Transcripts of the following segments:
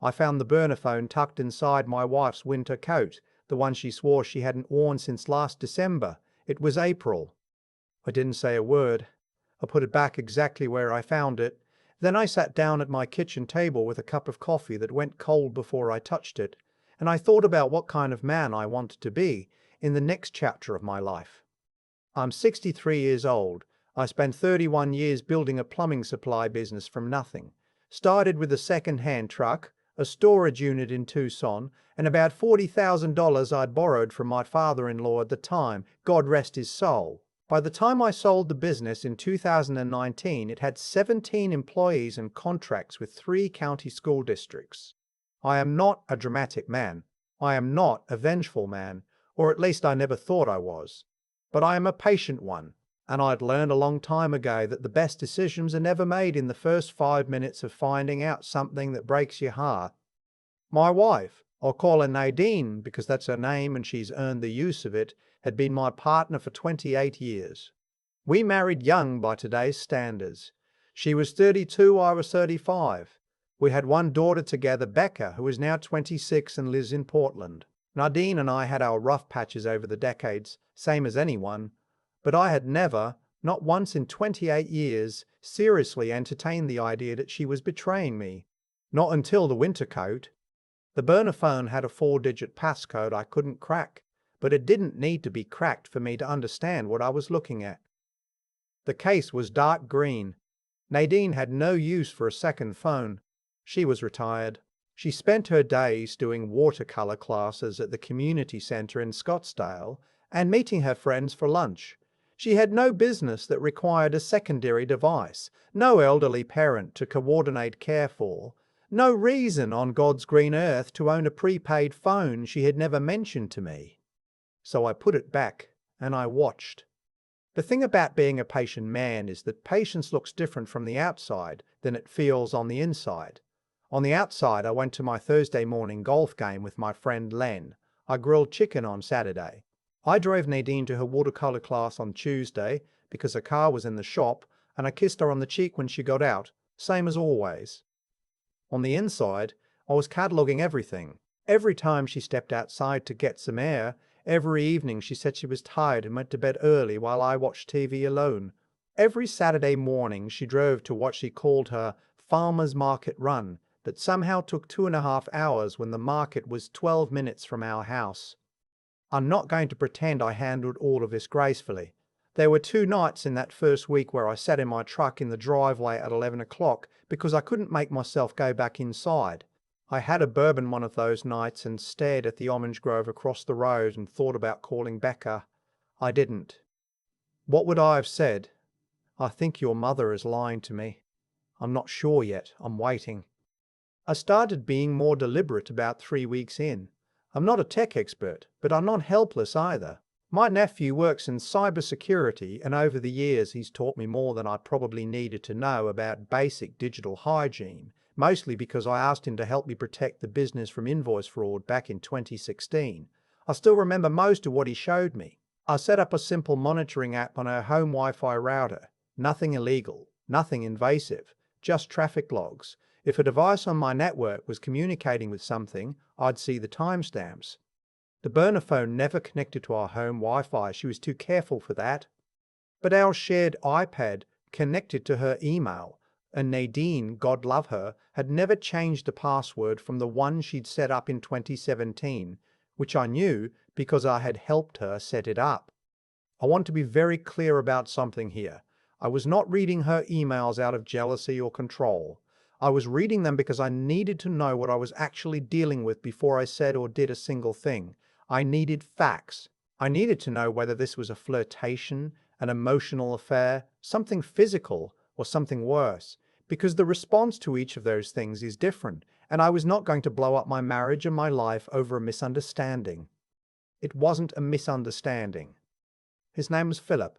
I found the burner phone tucked inside my wife's winter coat, the one she swore she hadn't worn since last December. It was April. I didn't say a word. I put it back exactly where I found it. Then I sat down at my kitchen table with a cup of coffee that went cold before I touched it, and I thought about what kind of man I wanted to be in the next chapter of my life. I'm 63 years old. I spent 31 years building a plumbing supply business from nothing. Started with a second-hand truck, a storage unit in Tucson, and about $40,000 I'd borrowed from my father-in-law at the time, God rest his soul. By the time I sold the business in 2019, it had 17 employees and contracts with 3 county school districts. I am not a dramatic man. I am not a vengeful man, or at least I never thought I was. But I am a patient one, and I'd learned a long time ago that the best decisions are never made in the first 5 minutes of finding out something that breaks your heart. My wife, I'll call her Nadine because that's her name and she's earned the use of it, had been my partner for 28 years. We married young by today's standards. She was 32, I was 35. We had one daughter together, Becca, who is now 26 and lives in Portland. Nadine and I had our rough patches over the decades, same as anyone, but I had never, not once in 28 years, seriously entertained the idea that she was betraying me. Not until the winter coat. The burner phone had a 4-digit passcode I couldn't crack, but it didn't need to be cracked for me to understand what I was looking at. The case was dark green. Nadine had no use for a second phone. She was retired. She spent her days doing watercolor classes at the community center in Scottsdale and meeting her friends for lunch. She had no business that required a secondary device, no elderly parent to coordinate care for, no reason on God's green earth to own a prepaid phone she had never mentioned to me. So I put it back, and I watched. The thing about being a patient man is that patience looks different from the outside than it feels on the inside. On the outside, I went to my Thursday morning golf game with my friend Len. I grilled chicken on Saturday. I drove Nadine to her watercolor class on Tuesday because her car was in the shop, and I kissed her on the cheek when she got out, same as always. On the inside, I was cataloging everything. Every time she stepped outside to get some air, every evening she said she was tired and went to bed early while I watched TV alone. Every Saturday morning she drove to what she called her farmer's market run that somehow took 2.5 hours when the market was 12 minutes from our house. I'm not going to pretend I handled all of this gracefully. There were 2 nights in that first week where I sat in my truck in the driveway at 11 o'clock because I couldn't make myself go back inside. I had a bourbon one of those nights and stared at the orange grove across the road and thought about calling Becca. I didn't. What would I have said? I think your mother is lying to me. I'm not sure yet. I'm waiting. I started being more deliberate about 3 weeks in. I'm not a tech expert, but I'm not helpless either. My nephew works in cybersecurity, and over the years he's taught me more than I probably needed to know about basic digital hygiene, mostly because I asked him to help me protect the business from invoice fraud back in 2016. I still remember most of what he showed me. I set up a simple monitoring app on our home Wi-Fi router. Nothing illegal, nothing invasive, just traffic logs. If a device on my network was communicating with something, I'd see the timestamps. The burner phone never connected to our home Wi-Fi. She was too careful for that. But our shared iPad connected to her email, and Nadine, God love her, had never changed the password from the one she'd set up in 2017, which I knew because I had helped her set it up. I want to be very clear about something here. I was not reading her emails out of jealousy or control. I was reading them because I needed to know what I was actually dealing with before I said or did a single thing. I needed facts. I needed to know whether this was a flirtation, an emotional affair, something physical, or something worse, because the response to each of those things is different, and I was not going to blow up my marriage and my life over a misunderstanding. It wasn't a misunderstanding. His name was Philip.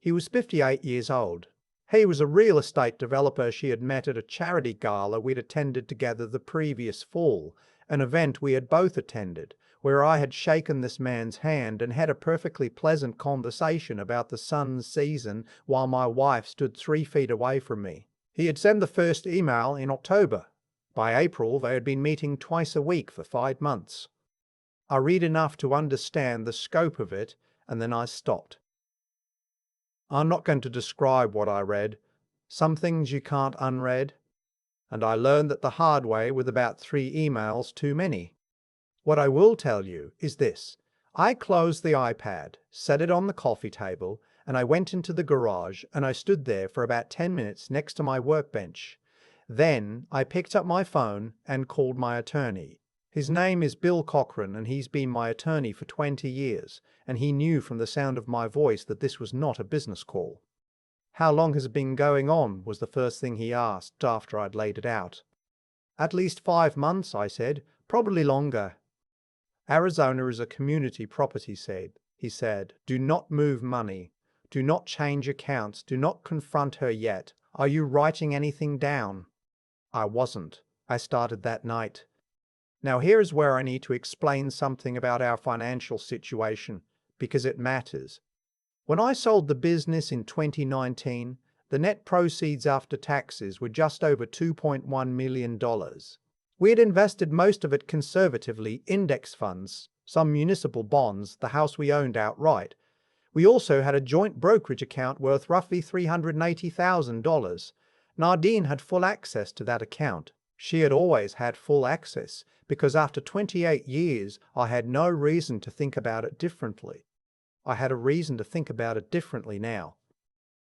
He was 58 years old. He was a real estate developer she had met at a charity gala we'd attended together the previous fall, an event we had both attended, where I had shaken this man's hand and had a perfectly pleasant conversation about the sun's season while my wife stood 3 feet away from me. He had sent the first email in October. By April, they had been meeting twice a week for 5 months. I read enough to understand the scope of it, and then I stopped. I'm not going to describe what I read. Some things you can't unread. And I learned that the hard way with about 3 emails too many. What I will tell you is this. I closed the iPad, set it on the coffee table, and I went into the garage and I stood there for about 10 minutes next to my workbench. Then I picked up my phone and called my attorney. His name is Bill Cochran and he's been my attorney for 20 years, and he knew from the sound of my voice that this was not a business call. "How long has it been going on?" was the first thing he asked after I'd laid it out. "At least 5 months," I said. "Probably longer." "Arizona is a community property," he said. "Do not move money. Do not change accounts. Do not confront her yet. Are you writing anything down?" I wasn't. I started that night. Now here is where I need to explain something about our financial situation, because it matters. When I sold the business in 2019, the net proceeds after taxes were just over $2.1 million. We had invested most of it conservatively, index funds, some municipal bonds, the house we owned outright. We also had a joint brokerage account worth roughly $380,000. Nadine had full access to that account. She had always had full access, because after 28 years I had no reason to think about it differently. I had a reason to think about it differently now.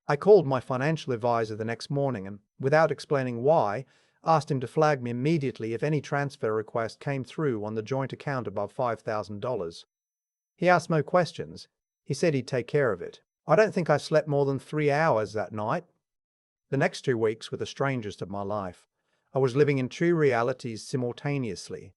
I called my financial advisor the next morning and, without explaining why, asked him to flag me immediately if any transfer request came through on the joint account above $5,000. He asked no questions. He said he'd take care of it. I don't think I slept more than 3 hours that night. The next 2 weeks were the strangest of my life. I was living in 2 realities simultaneously.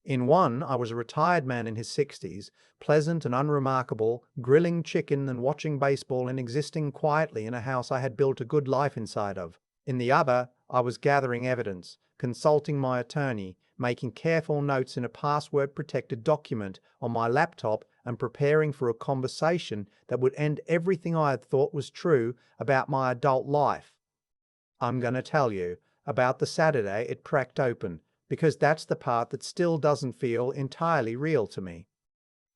In one, I was a retired man in his 60s, pleasant and unremarkable, grilling chicken and watching baseball and existing quietly in a house I had built a good life inside of. In the other, I was gathering evidence, consulting my attorney, making careful notes in a password-protected document on my laptop, and preparing for a conversation that would end everything I had thought was true about my adult life. I'm going to tell you, about the Saturday it cracked open, because that's the part that still doesn't feel entirely real to me.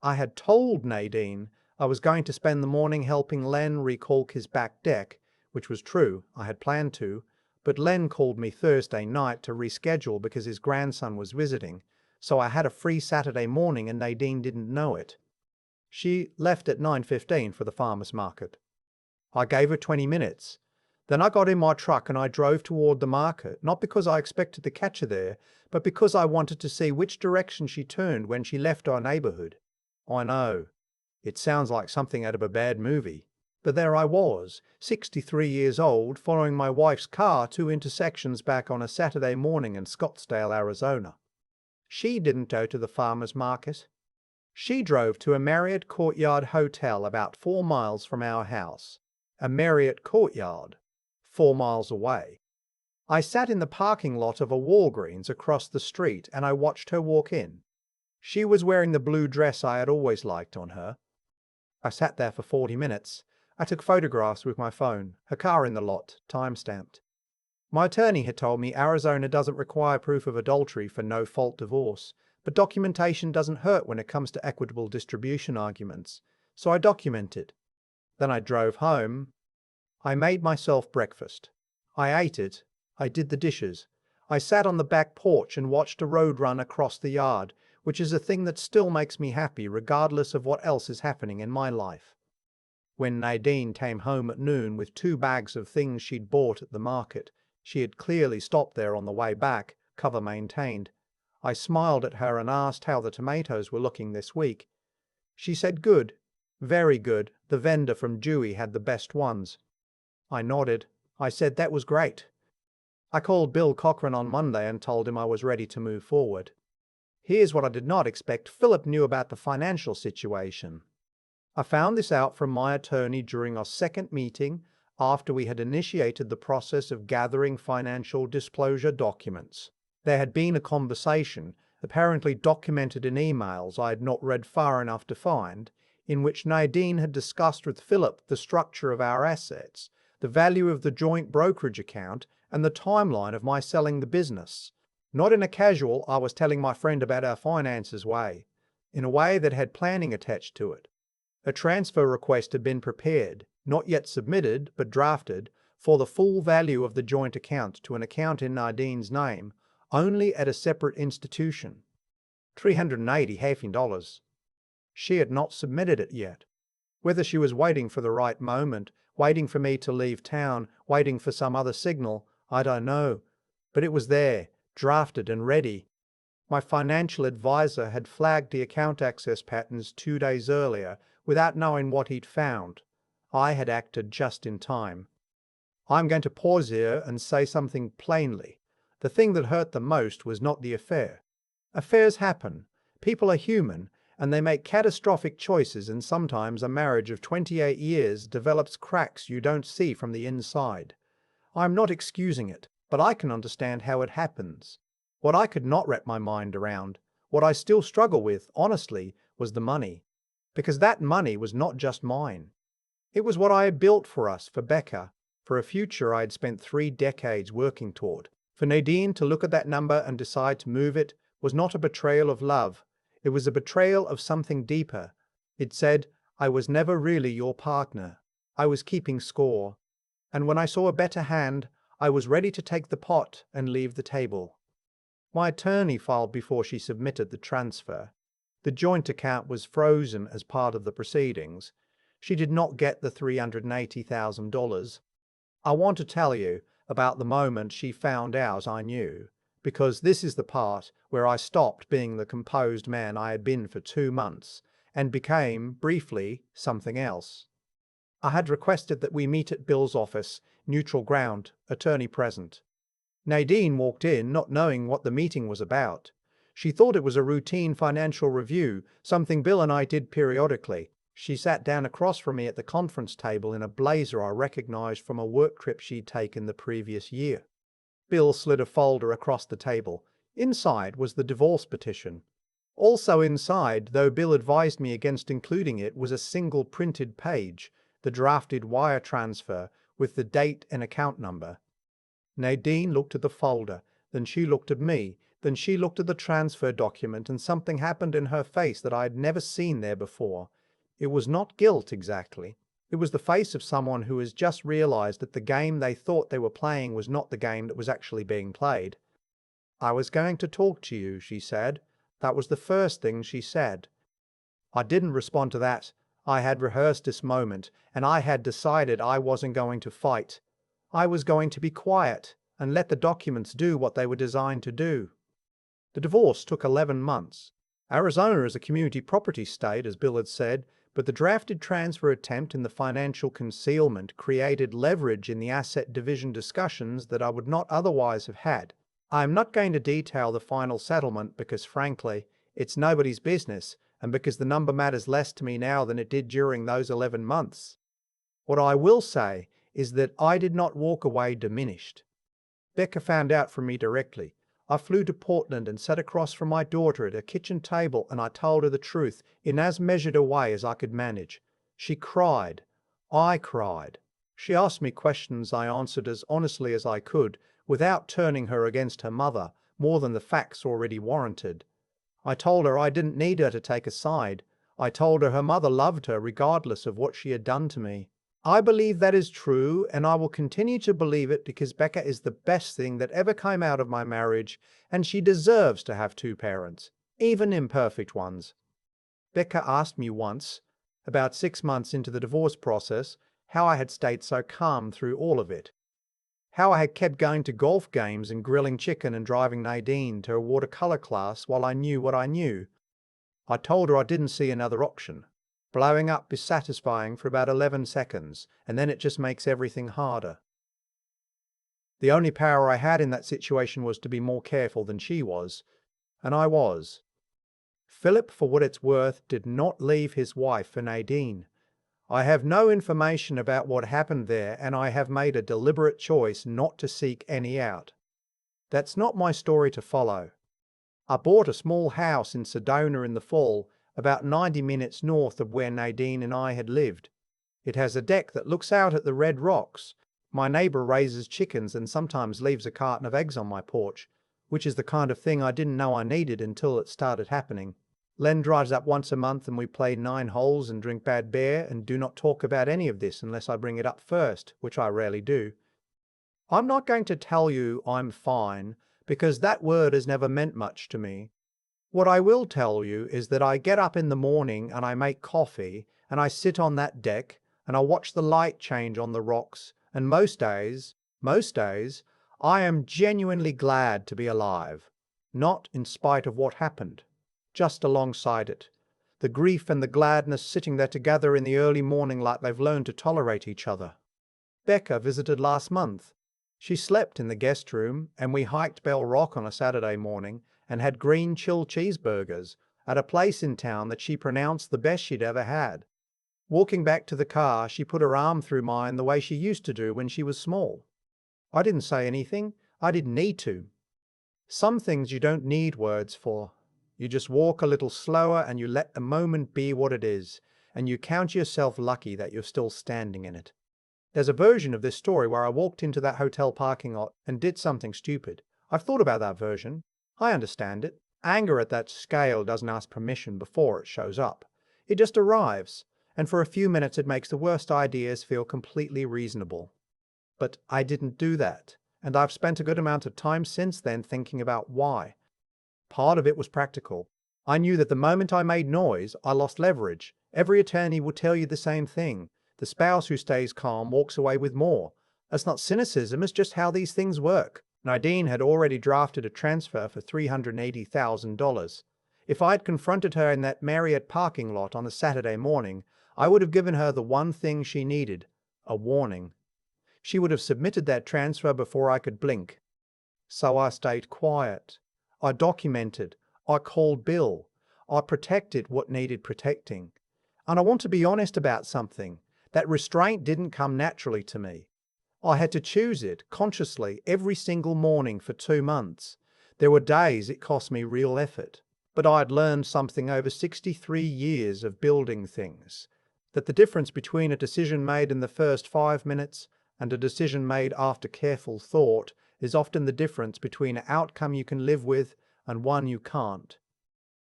I had told Nadine I was going to spend the morning helping Len recaulk his back deck, which was true, I had planned to, but Len called me Thursday night to reschedule because his grandson was visiting, so I had a free Saturday morning and Nadine didn't know it. She left at 9:15 for the farmer's market. I gave her 20 minutes. Then I got in my truck and I drove toward the market, not because I expected to catch her there, but because I wanted to see which direction she turned when she left our neighborhood. I know, it sounds like something out of a bad movie, but there I was, 63 years old, following my wife's car 2 intersections back on a Saturday morning in Scottsdale, Arizona. She didn't go to the farmer's market. She drove to a Marriott Courtyard hotel about 4 miles from our house. A Marriott Courtyard, 4 miles away. I sat in the parking lot of a Walgreens across the street and I watched her walk in. She was wearing the blue dress I had always liked on her. I sat there for 40 minutes. I took photographs with my phone, her car in the lot, time-stamped. My attorney had told me Arizona doesn't require proof of adultery for no-fault divorce, but documentation doesn't hurt when it comes to equitable distribution arguments, so I documented. Then I drove home. I made myself breakfast. I ate it. I did the dishes. I sat on the back porch and watched a road run across the yard, which is a thing that still makes me happy regardless of what else is happening in my life. When Nadine came home at noon with 2 bags of things she'd bought at the market, she had clearly stopped there on the way back, cover maintained. I smiled at her and asked how the tomatoes were looking this week. She said good, very good, the vendor from Dewey had the best ones. I nodded. I said that was great. I called Bill Cochran on Monday and told him I was ready to move forward. Here's what I did not expect. Philip knew about the financial situation. I found this out from my attorney during our second meeting after we had initiated the process of gathering financial disclosure documents. There had been a conversation, apparently documented in emails I had not read far enough to find, in which Nadine had discussed with Philip the structure of our assets, the value of the joint brokerage account, and the timeline of my selling the business. Not in a casual, I was telling my friend about our finances way, in a way that had planning attached to it. A transfer request had been prepared, not yet submitted, but drafted, for the full value of the joint account to an account in Nadine's name, only at a separate institution. $380. She had not submitted it yet. Whether she was waiting for the right moment, waiting for me to leave town, waiting for some other signal, I don't know. But it was there, drafted and ready. My financial advisor had flagged the account access patterns 2 days earlier without knowing what he'd found. I had acted just in time. I'm going to pause here and say something plainly. The thing that hurt the most was not the affair. Affairs happen. People are human, and they make catastrophic choices, and sometimes a marriage of 28 years develops cracks you don't see from the inside. I'm not excusing it, but I can understand how it happens. What I could not wrap my mind around, what I still struggle with, honestly, was the money. Because that money was not just mine. It was what I had built for us, for Becca, for a future I had spent 3 decades working toward. For Nadine to look at that number and decide to move it was not a betrayal of love. It was a betrayal of something deeper. It said, I was never really your partner. I was keeping score. And when I saw a better hand, I was ready to take the pot and leave the table. My attorney filed before she submitted the transfer. The joint account was frozen as part of the proceedings. She did not get the $380,000. I want to tell you about the moment she found out I knew, because this is the part where I stopped being the composed man I had been for 2 months and became, briefly, something else. I had requested that we meet at Bill's office, neutral ground, attorney present. Nadine walked in not knowing what the meeting was about. She thought it was a routine financial review, something Bill and I did periodically. She sat down across from me at the conference table in a blazer I recognized from a work trip she'd taken the previous year. Bill slid a folder across the table. Inside was the divorce petition. Also inside, though Bill advised me against including it, was a single printed page, the drafted wire transfer, with the date and account number. Nadine looked at the folder, then she looked at me, then she looked at the transfer document, and something happened in her face that I had never seen there before. It was not guilt exactly. It was the face of someone who has just realized that the game they thought they were playing was not the game that was actually being played. I was going to talk to you, she said. That was the first thing she said. I didn't respond to that. I had rehearsed this moment, and I had decided I wasn't going to fight. I was going to be quiet and let the documents do what they were designed to do. The divorce took 11 months. Arizona is a community property state, as Bill had said, but the drafted transfer attempt and the financial concealment created leverage in the asset division discussions that I would not otherwise have had. I am not going to detail the final settlement because, frankly, it's nobody's business, and because the number matters less to me now than it did during those 11 months. What I will say is that I did not walk away diminished. Becca found out from me directly. I flew to Portland and sat across from my daughter at a kitchen table, and I told her the truth in as measured a way as I could manage. She cried. I cried. She asked me questions I answered as honestly as I could, without turning her against her mother, more than the facts already warranted. I told her I didn't need her to take a side. I told her her mother loved her regardless of what she had done to me. I believe that is true, and I will continue to believe it because Becca is the best thing that ever came out of my marriage, and she deserves to have 2 parents, even imperfect ones. Becca asked me once, about 6 months into the divorce process, how I had stayed so calm through all of it. How I had kept going to golf games and grilling chicken and driving Nadine to a watercolor class while I knew what I knew. I told her I didn't see another option. Blowing up is satisfying for about 11 seconds, and then it just makes everything harder. The only power I had in that situation was to be more careful than she was, and I was. Philip, for what it's worth, did not leave his wife for Nadine. I have no information about what happened there, and I have made a deliberate choice not to seek any out. That's not my story to follow. I bought a small house in Sedona in the fall, about 90 minutes north of where Nadine and I had lived. It has a deck that looks out at the red rocks. My neighbor raises chickens and sometimes leaves a carton of eggs on my porch. which is the kind of thing I didn't know I needed until it started happening. Len drives up once a month and we play 9 holes and drink bad beer and do not talk about any of this unless I bring it up first, which I rarely do. I'm not going to tell you I'm fine, because that word has never meant much to me. What I will tell you is that I get up in the morning and I make coffee and I sit on that deck and I watch the light change on the rocks, and most days, I am genuinely glad to be alive. Not in spite of what happened, just alongside it. The grief and the gladness sitting there together in the early morning like they've learned to tolerate each other. Becca visited last month. She slept in the guest room and we hiked Bell Rock on a Saturday morning and had green chill cheeseburgers at a place in town that she pronounced the best she'd ever had. Walking back to the car, she put her arm through mine the way she used to do when she was small. I didn't say anything. I didn't need to. Some things you don't need words for. You just walk a little slower and you let the moment be what it is, and you count yourself lucky that you're still standing in it. There's a version of this story where I walked into that hotel parking lot and did something stupid. I've thought about that version. I understand it. Anger at that scale doesn't ask permission before it shows up. It just arrives, and for a few minutes it makes the worst ideas feel completely reasonable. But I didn't do that, and I've spent a good amount of time since then thinking about why. Part of it was practical. I knew that the moment I made noise, I lost leverage. Every attorney will tell you the same thing. The spouse who stays calm walks away with more. That's not cynicism, it's just how these things work. Nadine had already drafted a transfer for $380,000. If I'd confronted her in that Marriott parking lot on a Saturday morning, I would have given her the one thing she needed, a warning. She would have submitted that transfer before I could blink. So I stayed quiet. I documented. I called Bill. I protected what needed protecting. And I want to be honest about something. That restraint didn't come naturally to me. I had to choose it consciously every single morning for 2 months. There were days it cost me real effort. But I'd learned something over 63 years of building things. That the difference between a decision made in the first 5 minutes and a decision made after careful thought is often the difference between an outcome you can live with and one you can't.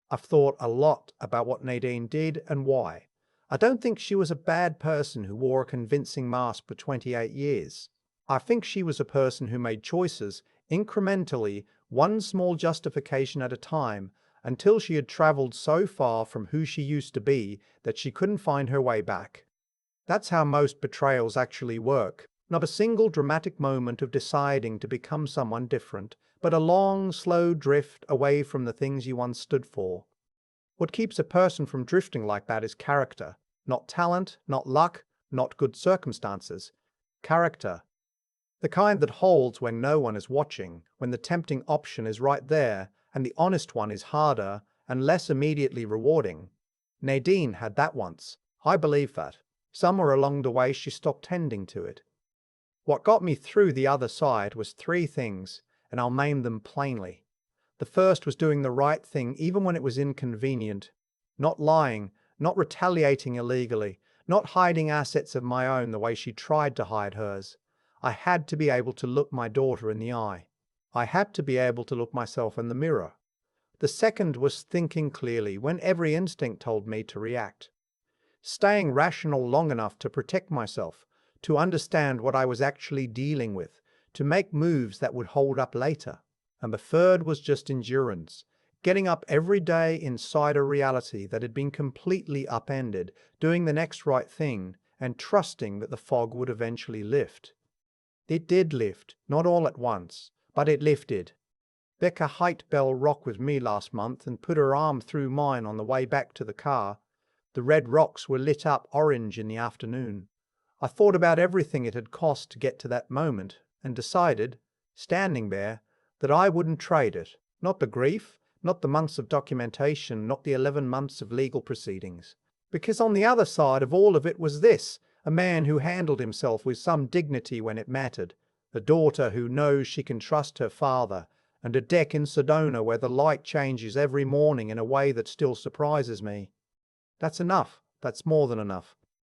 I've thought a lot about what Nadine did and why. I don't think she was a bad person who wore a convincing mask for 28 years. I think she was a person who made choices incrementally, one small justification at a time, until she had traveled so far from who she used to be that she couldn't find her way back. That's how most betrayals actually work. Not a single dramatic moment of deciding to become someone different, but a long, slow drift away from the things you once stood for. What keeps a person from drifting like that is character. Not talent, not luck, not good circumstances. Character. The kind that holds when no one is watching, when the tempting option is right there, and the honest one is harder and less immediately rewarding. Nadine had that once. I believe that. Somewhere along the way she stopped tending to it. What got me through the other side was 3 things, and I'll name them plainly. The first was doing the right thing even when it was inconvenient. Not lying, not retaliating illegally, not hiding assets of my own the way she tried to hide hers. I had to be able to look my daughter in the eye. I had to be able to look myself in the mirror. The second was thinking clearly when every instinct told me to react. Staying rational long enough to protect myself, to understand what I was actually dealing with, to make moves that would hold up later. And the third was just endurance. Getting up every day inside a reality that had been completely upended, doing the next right thing, and trusting that the fog would eventually lift. It did lift, not all at once, but it lifted. Becca hiked Bell Rock with me last month and put her arm through mine on the way back to the car. The red rocks were lit up orange in the afternoon. I thought about everything it had cost to get to that moment and decided, standing there, that I wouldn't trade it. Not the grief, not the months of documentation, not the 11 months of legal proceedings. Because on the other side of all of it was this, a man who handled himself with some dignity when it mattered, a daughter who knows she can trust her father, and a deck in Sedona where the light changes every morning in a way that still surprises me. That's enough. That's more than enough.